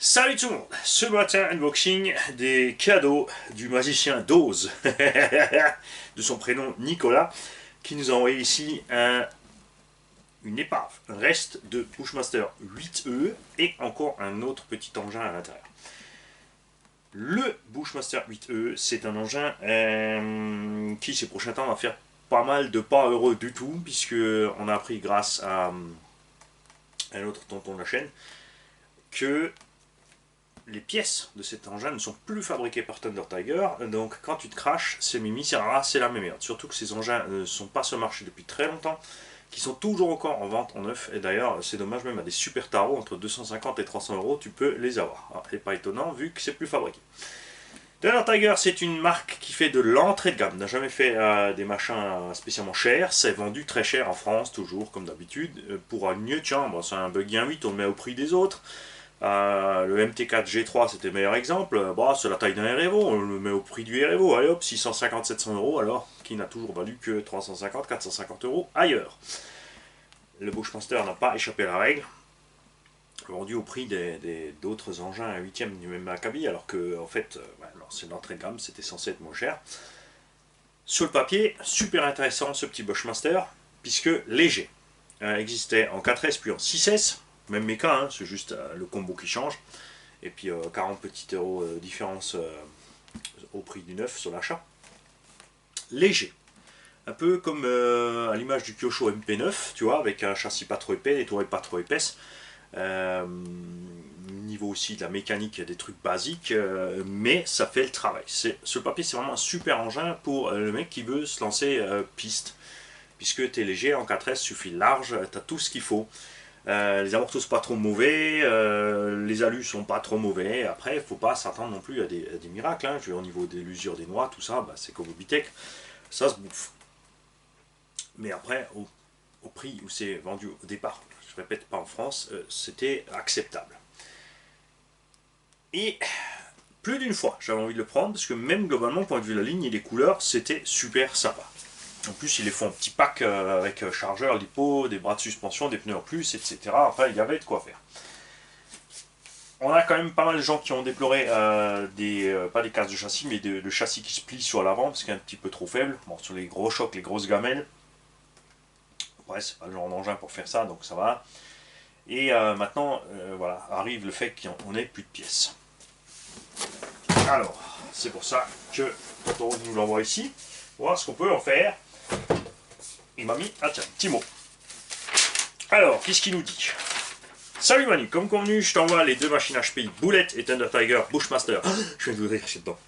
Salut tout le monde. Ce matin, unboxing des cadeaux du magicien d'Oz, de son prénom Nicolas, qui nous a envoyé ici une épave, un reste de Bushmaster 8E et encore un autre petit engin à l'intérieur. Le Bushmaster 8E, c'est un engin qui ces prochains temps va faire pas mal de pas heureux du tout, puisque on a appris grâce à un autre tonton de la chaîne que les pièces de cet engin ne sont plus fabriquées par Thunder Tiger, donc quand tu te craches, c'est Mimi, c'est rare, c'est la même merde. Surtout que ces engins ne sont pas sur le marché depuis très longtemps, qui sont toujours encore en vente en neuf, et d'ailleurs c'est dommage, même à des super tarots entre 250 et 300 euros, tu peux les avoir. Alors, c'est pas étonnant vu que c'est plus fabriqué. Thunder Tiger, c'est une marque qui fait de l'entrée de gamme, n'a jamais fait des machins spécialement chers, c'est vendu très cher en France, toujours comme d'habitude. Pour un mieux, tiens, bon, c'est un Buggy 1.8, on le met au prix des autres. Le MT4 G3 c'était le meilleur exemple, bah, c'est la taille d'un REVO, on le met au prix du REVO, allez hop, 650-700 euros, alors qui n'a toujours valu que 350-450 euros ailleurs. Le Bushmaster n'a pas échappé à la règle, vendu au prix d'autres engins à 8ème du même acabit, alors que en fait, c'est l'entrée de gamme, c'était censé être moins cher. Sur le papier, super intéressant ce petit Bushmaster, puisque léger. Existait en 4S puis en 6S, même méca, hein, c'est juste le combo qui change. Et puis 40 petits euros différence au prix du neuf sur l'achat. Léger. Un peu comme à l'image du Kyosho MP9, tu vois, avec un châssis pas trop épais, des tourelles pas trop épaisses. Niveau aussi de la mécanique, des trucs basiques, mais ça fait le travail. Sur le papier, c'est vraiment un super engin pour le mec qui veut se lancer piste. Puisque tu es léger, en 4S, suffit large, tu as tout ce qu'il faut. Les amortos sont pas trop mauvais, les alus sont pas trop mauvais. Après, il faut pas s'attendre non plus à des miracles. Hein. Au niveau de l'usure des noix, tout ça, bah, c'est comme au Bitech, ça se bouffe. Mais après, au prix où c'est vendu au départ, je répète pas en France, c'était acceptable. Et plus d'une fois, j'avais envie de le prendre parce que même globalement, point de vue de la ligne et des couleurs, c'était super sympa. En plus, ils les font en petit pack avec chargeur, lipo, des bras de suspension, des pneus en plus, etc. Enfin, il y avait de quoi faire. On a quand même pas mal de gens qui ont déploré pas des cases de châssis, mais le châssis qui se plie sur l'avant parce qu'il est un petit peu trop faible. Bon, sur les gros chocs, les grosses gamelles, ouais, c'est pas le genre d'engin pour faire ça, donc ça va. Et maintenant, voilà, arrive le fait qu'on n'ait plus de pièces. Alors, c'est pour ça que quand on nous l'envoie ici, voir ce qu'on peut en faire. Il m'a mis, ah tiens, petit mot. Alors, qu'est-ce qu'il nous dit? Salut Manu, comme convenu, je t'envoie les deux machines HPI, Boulette et Thunder Tiger Bushmaster. Je viens de rire, c'est dedans.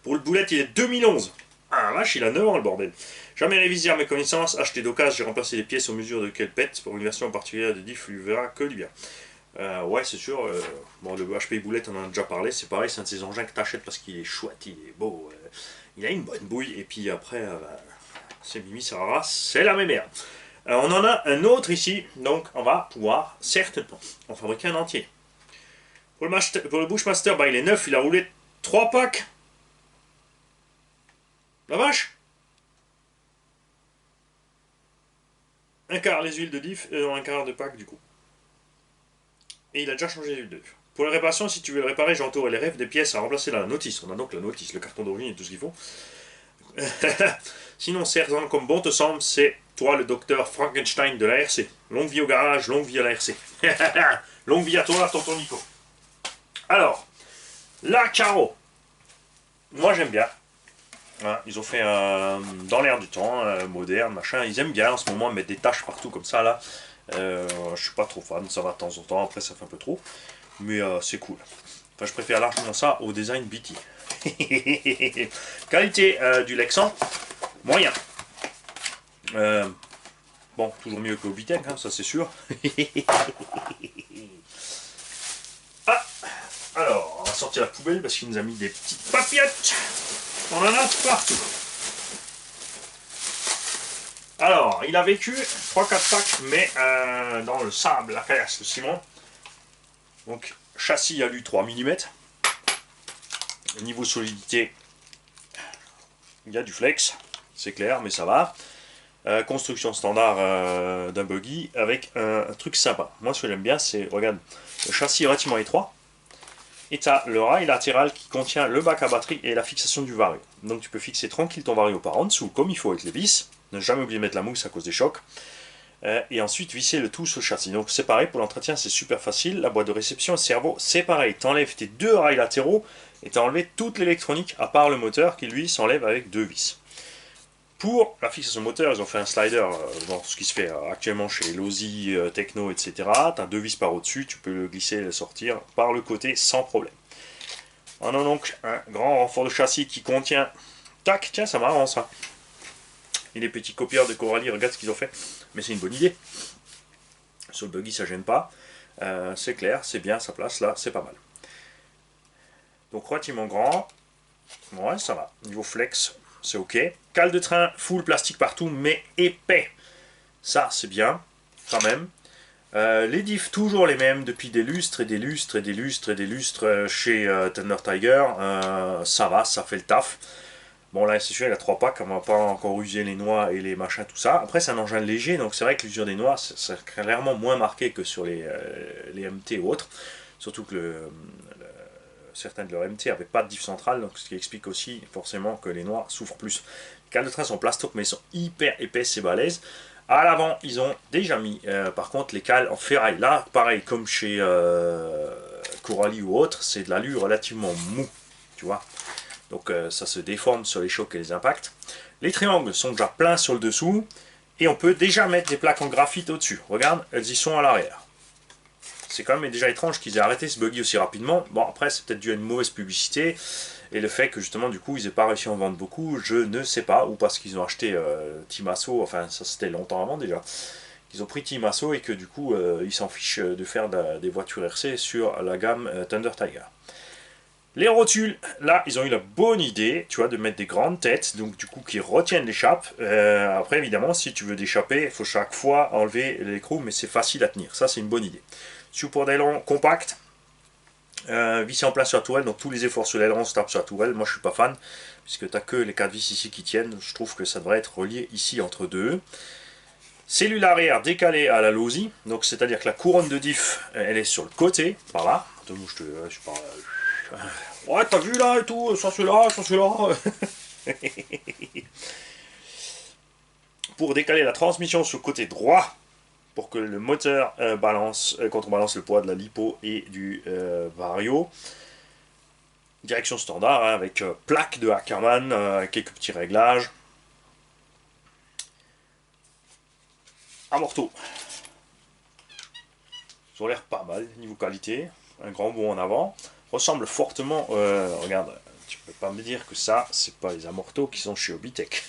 Pour le Boulette, il est 2011. Ah la vache, il a 9 ans le bordel. Jamais révisé à mes connaissances, acheté d'occasion, j'ai remplacé les pièces aux mesures de quelle pète. Pour une version particulière de diff, tu verras que du bien. Ouais, c'est sûr. Bon, le HPI Boulette, on en a déjà parlé. C'est pareil, c'est un de ces engins que t'achètes parce qu'il est chouette, il est beau. Il a une bonne bouille. Et puis après, c'est Mimi, c'est rare, c'est la même merde. On en a un autre ici, donc on va pouvoir certainement en fabriquer un entier. Pour le Bushmaster, bah, il est neuf, il a roulé 3 packs. La vache! Un quart les huiles de diff, un quart de pack du coup. Et il a déjà changé les huiles de diff. Pour la réparation, si tu veux le réparer, j'ai entouré les rêves des pièces à remplacer la notice. On a donc la notice, le carton d'origine et tout ce qu'il faut. Sinon, sergent comme bon te semble, c'est toi le docteur Frankenstein de la RC. Longue vie au garage, longue vie à la RC. Longue vie à toi, tonton Nico. Alors, la carreau. Moi j'aime bien. Hein, ils ont fait dans l'air du temps, moderne, machin. Ils aiment bien en ce moment mettre des taches partout comme ça là. Je suis pas trop fan, ça va de temps en temps, après ça fait un peu trop. Mais c'est cool. Enfin, je préfère largement ça au design BT. Qualité du Lexan, moyen. Bon, toujours mieux que au Bitech, hein, ça c'est sûr. Ah, alors, on va sortir la poubelle parce qu'il nous a mis des petites papillettes. On en a partout. Alors, il a vécu 3-4 packs, mais dans le sable, la caillasse, le ciment. Donc, châssis alu 3 mm. Niveau solidité, il y a du flex, c'est clair, mais ça va. Construction standard d'un buggy avec un truc sympa. Moi, ce que j'aime bien, c'est, regarde, le châssis est relativement étroit. Et tu as le rail latéral qui contient le bac à batterie et la fixation du vario. Donc tu peux fixer tranquille ton vario par en dessous, comme il faut avec les vis. Ne jamais oublier de mettre la mousse à cause des chocs. Et ensuite visser le tout sur le châssis. Donc c'est pareil, pour l'entretien c'est super facile. La boîte de réception, le cerveau, c'est pareil. Tu enlèves tes deux rails latéraux et tu as enlevé toute l'électronique à part le moteur qui lui s'enlève avec deux vis. Pour la fixation moteur, ils ont fait un slider dans ce qui se fait actuellement chez Losi, Techno, etc. Tu as deux vis par au-dessus, tu peux le glisser et le sortir par le côté sans problème. On a donc un grand renfort de châssis qui contient... Tac, tiens, ça marrant ça. Et les petits copieurs de Coralie, regarde ce qu'ils ont fait. Mais c'est une bonne idée. Sur le buggy, ça gêne pas. C'est clair, c'est bien, sa place là, c'est pas mal. Donc relativement grand. Ouais, ça va. Niveau flex, c'est ok. Cale de train, full plastique partout, mais épais. Ça, c'est bien, quand même. Les diffs, toujours les mêmes, depuis des lustres et des lustres et des lustres et des lustres chez Thunder Tiger. Ça va, ça fait le taf. Bon, là, c'est sûr, il a 3 packs, on va pas encore user les noix et les machins, tout ça. Après, c'est un engin léger, donc c'est vrai que l'usure des noix, c'est clairement moins marqué que sur les MT ou autres. Surtout que certains de leurs MT n'avaient pas de diff centrale, donc ce qui explique aussi forcément que les noix souffrent plus. Les cales de train sont plastoc, mais ils sont hyper épaisses et balèzes. À l'avant, ils ont déjà mis, par contre, les cales en ferraille. Là, pareil, comme chez Coralie ou autre, c'est de l'alu relativement mou, tu vois. Donc ça se déforme sur les chocs et les impacts. Les triangles sont déjà pleins sur le dessous. Et on peut déjà mettre des plaques en graphite au-dessus. Regarde, elles y sont à l'arrière. C'est quand même déjà étrange qu'ils aient arrêté ce buggy aussi rapidement. Bon, après, c'est peut-être dû à une mauvaise publicité. Et le fait que justement, du coup, ils n'aient pas réussi à en vendre beaucoup, je ne sais pas. Ou parce qu'ils ont acheté Timasso, enfin, ça c'était longtemps avant déjà. Ils ont pris Timasso et que du coup, ils s'en fichent de faire des voitures RC sur la gamme Thunder Tiger. Les rotules, là, ils ont eu la bonne idée, tu vois, de mettre des grandes têtes, donc du coup, qui retiennent l'échappe. Après, évidemment, si tu veux d'échapper, il faut chaque fois enlever l'écrou, mais c'est facile à tenir. Ça, c'est une bonne idée. Support d'aileron compact, vissé en place sur la tourelle, donc tous les efforts sur l'aileron se tapent sur la tourelle. Moi, je suis pas fan, puisque tu n'as que les 4 vis ici qui tiennent. Je trouve que ça devrait être relié ici entre deux. Cellule arrière décalée à la Losi, donc c'est-à-dire que la couronne de diff, elle est sur le côté, par là. Attends, je parle... Ouais, t'as vu là et tout, sur celui-là, sur celui-là. Pour décaler la transmission sur le côté droit, pour que le moteur contrebalance le poids de la lipo et du vario. Direction standard, hein, avec plaque de Ackermann, quelques petits réglages. Amorto. Ils ont l'air pas mal, niveau qualité. Un grand bond en avant. Ressemble fortement, regarde, tu peux pas me dire que ça, c'est pas les amortos qui sont chez Obitech.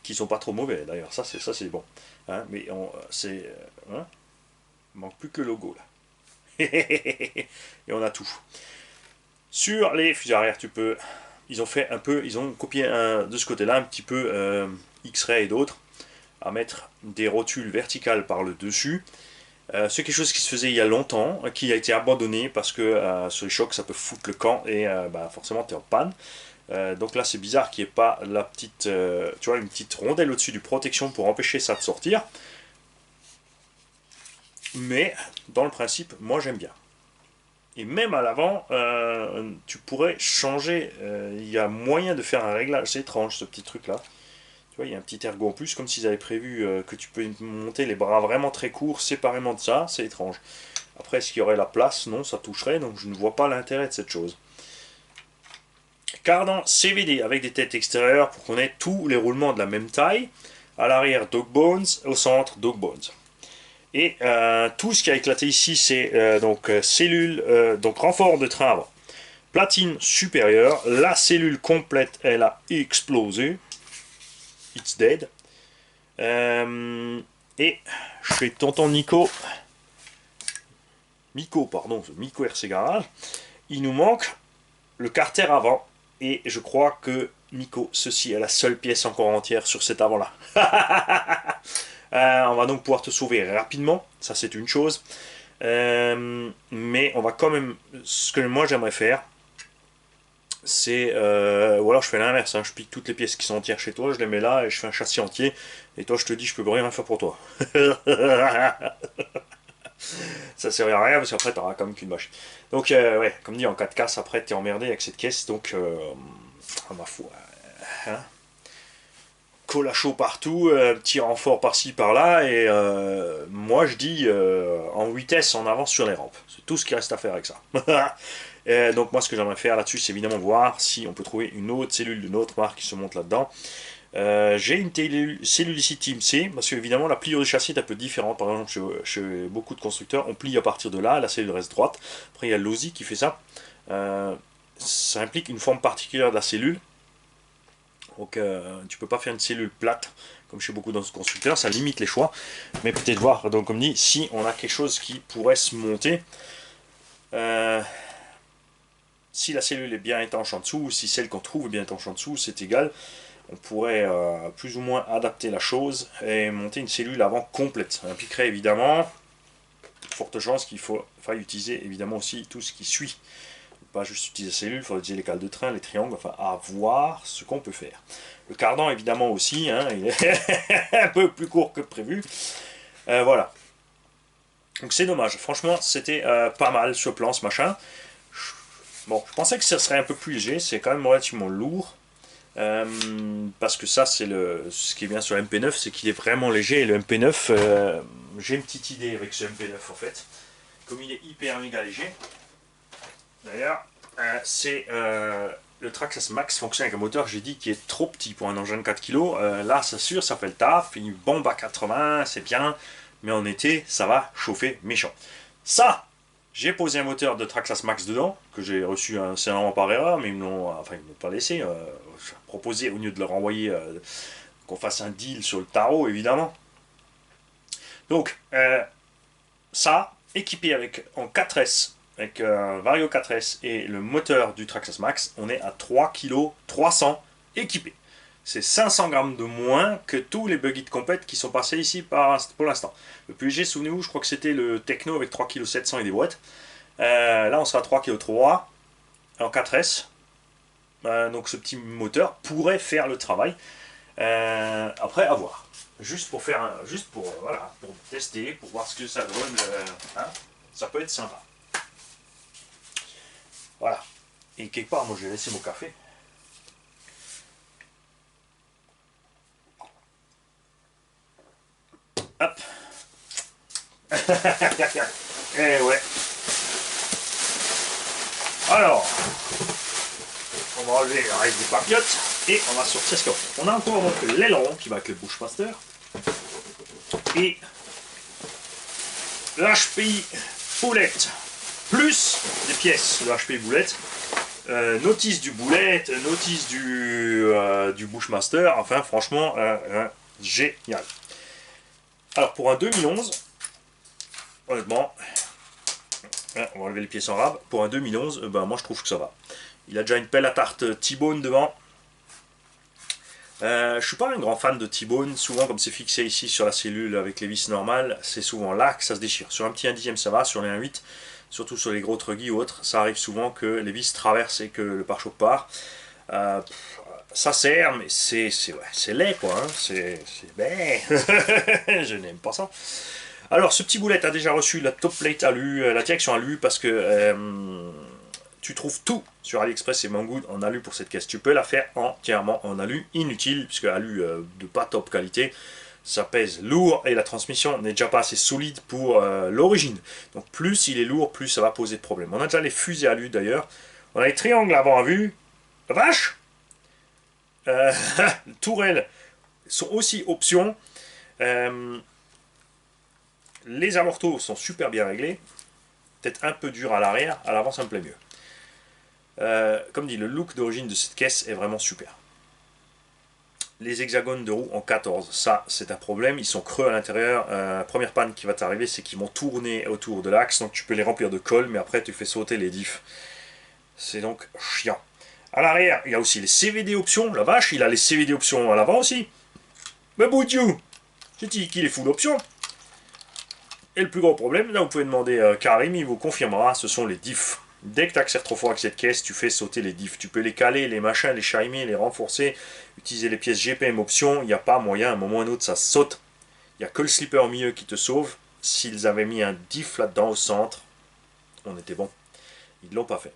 Qui sont pas trop mauvais d'ailleurs, ça c'est bon. Hein, mais c'est... Hein, il manque plus que le logo là. Et on a tout. Sur les fusils arrière, tu peux... Ils ont fait un peu, ils ont copié de ce côté-là un petit peu X-Ray et d'autres, à mettre des rotules verticales par le dessus. C'est quelque chose qui se faisait il y a longtemps, qui a été abandonné parce que sur les chocs ça peut foutre le camp et forcément tu es en panne. Donc là c'est bizarre qu'il n'y ait pas la petite, tu vois, une petite rondelle au-dessus du protection pour empêcher ça de sortir. Mais dans le principe, moi j'aime bien. Et même à l'avant, tu pourrais changer, il y a moyen de faire un réglage, c'est étrange ce petit truc là. Tu vois, il y a un petit ergot en plus, comme s'ils avaient prévu que tu peux monter les bras vraiment très courts séparément de ça, c'est étrange. Après, est-ce qu'il y aurait la place? Non, ça toucherait, donc je ne vois pas l'intérêt de cette chose. Cardan CVD avec des têtes extérieures pour qu'on ait tous les roulements de la même taille. À l'arrière, Dog Bones, au centre, Dog Bones. Et tout ce qui a éclaté ici, c'est donc cellule, donc renfort de train avant. Platine supérieure, la cellule complète, elle a explosé. It's dead. Et chez tonton Nico, Mico RC Garage, il nous manque le carter avant. Et je crois que Mico, ceci est la seule pièce encore entière sur cet avant là. On va donc pouvoir te sauver rapidement, ça c'est une chose. Mais on va quand même, ce que moi j'aimerais faire, c'est, ou alors je fais l'inverse, hein, je pique toutes les pièces qui sont entières chez toi, je les mets là et je fais un châssis entier, et toi je te dis je peux rien faire pour toi. Ça sert à rien parce qu'après t'auras quand même qu'une machine. Donc ouais, comme dit, en cas de casse, après t'es emmerdé avec cette caisse, donc ma foi, hein, colle à chaud partout, petit renfort par-ci par-là, et moi je dis en vitesse on avance sur les rampes. C'est tout ce qui reste à faire avec ça. Donc moi ce que j'aimerais faire là-dessus, c'est évidemment voir si on peut trouver une autre cellule d'une autre marque qui se monte là-dedans. J'ai une cellule ici Team C, parce que évidemment la pliure du châssis est un peu différente. Par exemple, chez beaucoup de constructeurs, on plie à partir de là, la cellule reste droite. Après, il y a l'OSI qui fait ça. Ça implique une forme particulière de la cellule. Donc, tu peux pas faire une cellule plate, comme chez beaucoup d'autres constructeurs, ça limite les choix. Mais peut-être voir, donc comme dit, si on a quelque chose qui pourrait se monter. Si la cellule est bien étanche en dessous, ou si celle qu'on trouve est bien étanche en dessous, c'est égal. On pourrait plus ou moins adapter la chose et monter une cellule avant complète. Ça impliquerait évidemment forte chance qu'il faille utiliser évidemment aussi tout ce qui suit. Pas juste utiliser la cellule, il faut utiliser les cales de train, les triangles, enfin à voir ce qu'on peut faire. Le cardan évidemment aussi, hein, il est un peu plus court que prévu. Voilà. Donc c'est dommage, franchement c'était pas mal ce plan, ce machin. Bon, je pensais que ça serait un peu plus léger, c'est quand même relativement lourd. Parce que ça, c'est ce qui est bien sur le MP9, c'est qu'il est vraiment léger. Et le MP9, j'ai une petite idée avec ce MP9 en fait. Comme il est hyper méga léger, d'ailleurs, c'est le Traxxas Max fonctionne avec un moteur, j'ai dit, qui est trop petit pour un engin de 4 kg. Là, c'est sûr, ça fait le taf. Une bombe à 80, c'est bien. Mais en été, ça va chauffer méchant. Ça, j'ai posé un moteur de Traxxas Max dedans, que j'ai reçu un par erreur, mais ils ne m'ont pas laissé. J'ai proposé, au lieu de leur envoyer, qu'on fasse un deal sur le tarot, évidemment. Donc, ça, équipé en 4S, avec un Vario 4S et le moteur du Traxxas Max, on est à 3 kg 300 équipé. C'est 500 grammes de moins que tous les buggy de compète qui sont passés ici pour l'instant. Le plus léger, souvenez-vous, je crois que c'était le Techno avec 3 kg 700 et des boîtes. Là, on sera à 3 kg 3 en 4S. Donc ce petit moteur pourrait faire le travail. Après, à voir. Juste pour voilà, pour tester, pour voir ce que ça donne. Hein, ça peut être sympa. Voilà. Et quelque part, moi, j'ai laissé mon café. Hop. Et ouais. Alors, on va enlever le reste des papillotes et on va sortir ce qu'on fait. On a encore donc l'aileron qui va avec le Bushmaster et l'HPI boulette plus des pièces de HPI boulette, notice du boulette, notice du Bushmaster, enfin franchement génial. Alors pour un 2011, honnêtement, on va enlever les pièces en rab. Pour un 2011, ben, moi je trouve que ça va. Il a déjà une pelle à tarte T-Bone devant. Je suis pas un grand fan de T-Bone. Souvent, comme c'est fixé ici sur la cellule avec les vis normales, c'est souvent là que ça se déchire. Sur un petit 1/10 ça va, sur les 1/8, surtout sur les gros truggy ou autres, ça arrive souvent que les vis traversent et que le pare-choc part. Ça sert, mais c'est laid quoi. Hein. Ben, je n'aime pas ça. Alors, ce petit boulette a déjà reçu la top plate alu, la direction alu, parce que tu trouves tout sur AliExpress et Banggood en alu pour cette caisse. Tu peux la faire entièrement en alu, inutile, puisque alu de pas top qualité, ça pèse lourd et la transmission n'est déjà pas assez solide pour l'origine. Donc plus il est lourd, plus ça va poser de problème. On a déjà les fusées alu d'ailleurs. On a les triangles avant à vue. La vache tourelles sont aussi options. Les amortos sont super bien réglés. Peut-être un peu dur à l'arrière, à l'avant ça me plaît mieux. Comme dit, le look d'origine de cette caisse est vraiment super. Les hexagones de roue en 14, ça c'est un problème, ils sont creux à l'intérieur. Première panne qui va t'arriver, c'est qu'ils vont tourner autour de l'axe, donc tu peux les remplir de colle, mais après tu fais sauter les diffs. C'est donc chiant. À l'arrière, il y a aussi les CVD options, la vache, il a les CVD options à l'avant aussi. Mais Boudiou, j'ai dit qu'il est full options. Et le plus gros problème, là vous pouvez demander Karim, il vous confirmera, ce sont les diffs. Dès que tu accélères trop fort avec cette caisse, tu fais sauter les diffs. Tu peux les caler, les machins, les chimer, les renforcer, utiliser les pièces GPM options, il n'y a pas moyen, à un moment ou à un autre ça saute. Il n'y a que le slipper au milieu qui te sauve. s'ils avaient mis un diff là-dedans au centre, on était bon. Ils ne l'ont pas fait.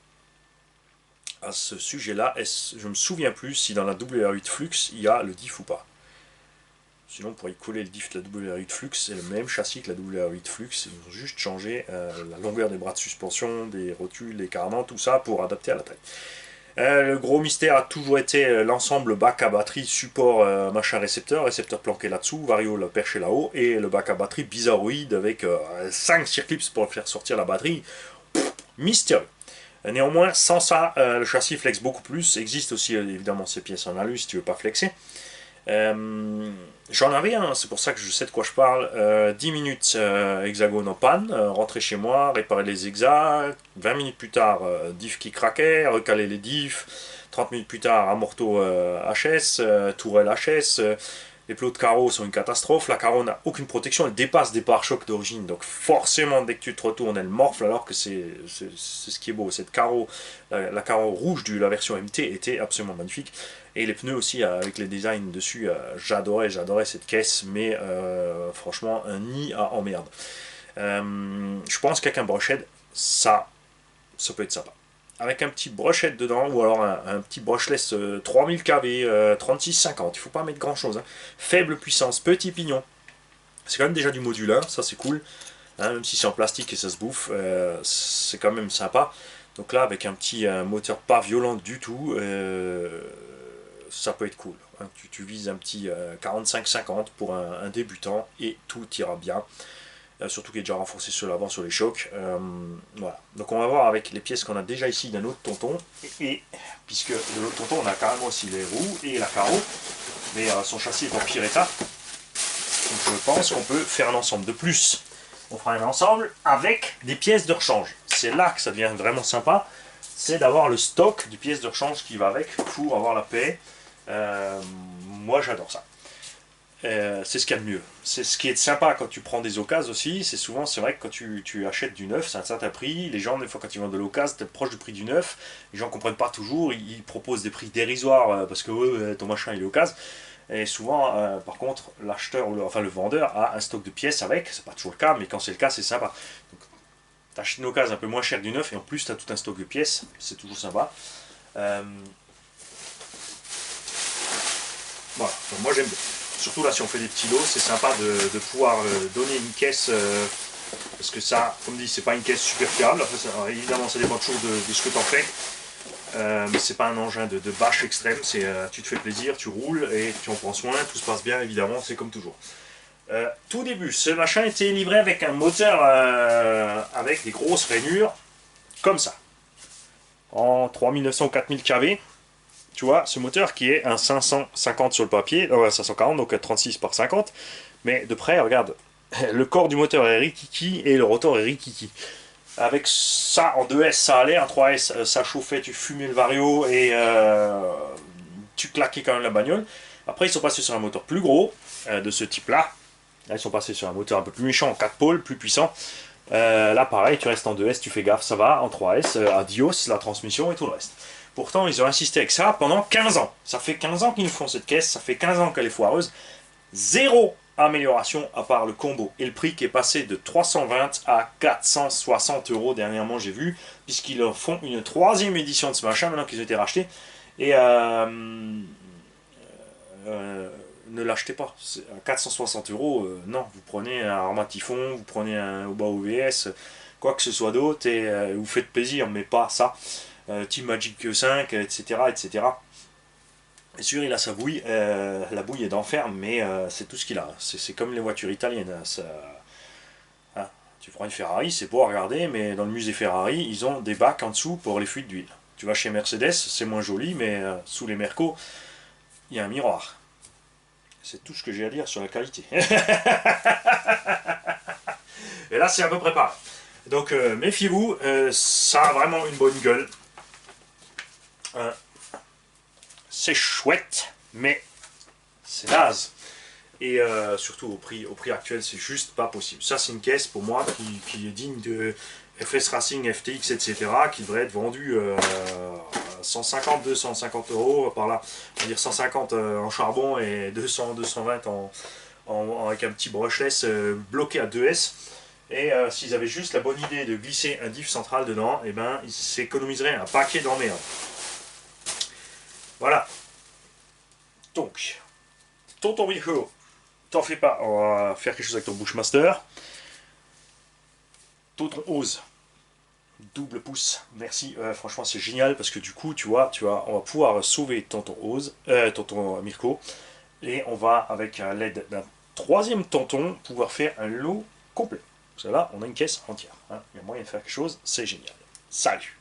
À ce sujet-là, je me souviens plus si dans la WR8 Flux, il y a le diff ou pas. Sinon, on pourrait y coller le diff de la WR8 Flux, c'est le même châssis que la WR8 Flux, ils ont juste changé la longueur des bras de suspension, des rotules, des carmans, tout ça pour adapter à la taille. Le gros mystère a toujours été l'ensemble bac à batterie, support machin récepteur planqué là-dessous, vario perché là-haut, et le bac à batterie bizarroïde avec 5 circlips pour faire sortir la batterie. Mystérieux. Néanmoins, sans ça, le châssis flex beaucoup plus. Existe aussi évidemment ces pièces en alu si tu veux pas flexer. J'en avais un, c'est pour ça que je sais de quoi je parle. 10 minutes hexagone en panne, rentrer chez moi, réparer les hexas. 20 minutes plus tard, diff qui craquait, recaler les diffs. 30 minutes plus tard, amorto HS, tourelle HS. Les plots de carreaux sont une catastrophe. La carreau n'a aucune protection, elle dépasse des pare-chocs d'origine. Donc forcément, dès que tu te retournes, elle morfle. Alors que c'est ce qui est beau. Cette carreau, la carreau rouge de la version MT était absolument magnifique. Et les pneus aussi, avec les designs dessus, j'adorais cette caisse. Mais franchement, un nid à emmerde. Je pense qu'avec un brochette, ça peut être sympa. Avec un petit brochette dedans, ou alors un petit brushless 3000 kV, 3650, il ne faut pas mettre grand chose. Hein. Faible puissance, petit pignon. C'est quand même déjà du module 1, ça c'est cool. Hein, même si c'est en plastique et ça se bouffe, c'est quand même sympa. Donc là, avec un petit moteur pas violent du tout, ça peut être cool. Hein. Tu vises un petit 45-50 pour un débutant et tout ira bien. Surtout qu'il est déjà renforcé sur l'avant sur les chocs. Voilà. Donc on va voir avec les pièces qu'on a déjà ici d'un autre tonton. Et puisque de l'autre tonton on a carrément aussi les roues et la carreau. Mais son châssis est en pire état. Donc je pense qu'on peut faire un ensemble. De plus, on fera un ensemble avec des pièces de rechange. C'est là que ça devient vraiment sympa. C'est d'avoir le stock de pièces de rechange qui va avec pour avoir la paix. Moi j'adore ça. C'est ce qu'il y a de mieux. C'est ce qui est sympa quand tu prends des occasions aussi. C'est vrai que quand tu achètes du neuf, c'est un certain prix. Les gens, des fois, quand ils vendent de l'occasion, c'est proche du prix du neuf. Les gens ne comprennent pas toujours. Ils proposent des prix dérisoires parce que ton machin il est occasion. Et souvent, par contre, l'acheteur, enfin le vendeur, a un stock de pièces avec. C'est pas toujours le cas, mais quand c'est le cas, c'est sympa. Tu achètes une occasion un peu moins chère du neuf et en plus, tu as tout un stock de pièces. C'est toujours sympa. Voilà. Donc, moi, j'aime bien. Surtout là, si on fait des petits lots, c'est sympa de pouvoir donner une caisse, parce que ça, comme dit, c'est pas une caisse super fiable. Après, évidemment, ça dépend toujours de ce que tu en fais. Mais c'est pas un engin de bâche extrême, tu te fais plaisir, tu roules et tu en prends soin, tout se passe bien, évidemment, c'est comme toujours. Tout début, ce machin était livré avec un moteur avec des grosses rainures, comme ça, en 3900 ou 4000 kV. Tu vois, ce moteur qui est un 550 sur le papier, 540, donc 36 par 50. Mais de près, regarde, le corps du moteur est rikiki et le rotor est rikiki. Avec ça, en 2S, ça allait, en 3S, ça chauffait, tu fumais le vario et tu claquais quand même la bagnole. Après, ils sont passés sur un moteur plus gros, de ce type-là. Là, ils sont passés sur un moteur un peu plus méchant, en 4 pôles, plus puissant. Là, pareil, tu restes en 2S, tu fais gaffe, ça va. En 3S, adios, la transmission et tout le reste. Pourtant, ils ont insisté avec ça pendant 15 ans. Ça fait 15 ans qu'ils nous font cette caisse, ça fait 15 ans qu'elle est foireuse. Zéro amélioration à part le combo. Et le prix qui est passé de 320 à 460 € dernièrement, j'ai vu, puisqu'ils en font une 3e édition de ce machin, maintenant qu'ils ont été rachetés. Et ne l'achetez pas. À 460 €, non. Vous prenez un Arma Typhon, vous prenez un Oba OVS, quoi que ce soit d'autre, et vous faites plaisir, mais pas ça. Team Magic 5, etc. etc. Bien sûr, il a sa bouille, la bouille est d'enfer, mais c'est tout ce qu'il a. C'est comme les voitures italiennes. Hein, ça, hein, tu prends une Ferrari, c'est beau à regarder, mais dans le musée Ferrari, ils ont des bacs en dessous pour les fuites d'huile. Tu vas chez Mercedes, c'est moins joli, mais sous les Mercos, il y a un miroir. C'est tout ce que j'ai à dire sur la qualité. Et là, c'est à peu près pareil. Donc, méfiez-vous, ça a vraiment une bonne gueule. C'est chouette, mais c'est naze. Et surtout au prix actuel, c'est juste pas possible. Ça, c'est une caisse pour moi qui est digne de FS Racing, FTX, etc. qui devrait être vendue 150, 250 € par là. On va dire 150 en charbon et 200, 220 en avec un petit brushless bloqué à 2S. Et s'ils avaient juste la bonne idée de glisser un diff central dedans, et ben ils s'économiseraient un paquet d'emmerdes. Voilà. Donc, tonton Mirko, t'en fais pas, on va faire quelque chose avec ton Bushmaster. Tonton Ose, double pouce, merci, franchement c'est génial parce que du coup, tu vois, on va pouvoir sauver tonton Ose, tonton Mirko, et on va, avec l'aide d'un troisième tonton, pouvoir faire un lot complet. Parce que là, on a une caisse entière. Hein. Il y a moyen de faire quelque chose, c'est génial. Salut!